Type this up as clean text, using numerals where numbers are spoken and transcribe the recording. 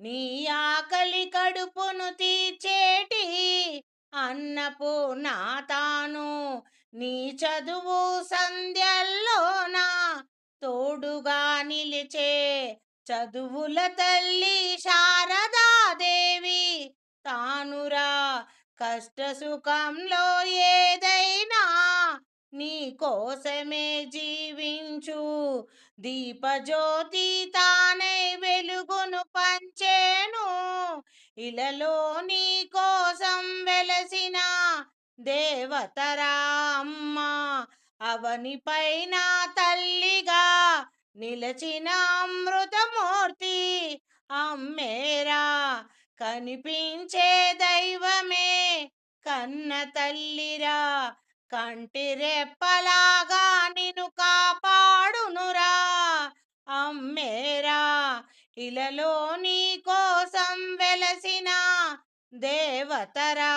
నీ ఆకలి కడుపును తీర్చేటి అన్నపూర్ణ తాను. నీ చదువు సంధ్యల్లోన తోడుగా నిలిచే చదువుల తల్లి శారదాదేవి తానురా. కష్ట సుఖంలో ఏదైనా నీ కోసమే జీవించు దీపజ్యోతి తానై వెలుగును పంచేను. ఇలలో నీ కోసం వెలసిన దేవతరా అమ్మ. అవని పైన తల్లిగా నిలచిన అమృతమూర్తి అమ్మేరా. కనిపించే దైవమే కన్న తల్లిరా. కంటి రెప్పలాగా నిన్ను కాపాడునురా అమ్మేరా. ఇలలో నీ కోసం వెలసిన దేవతరా.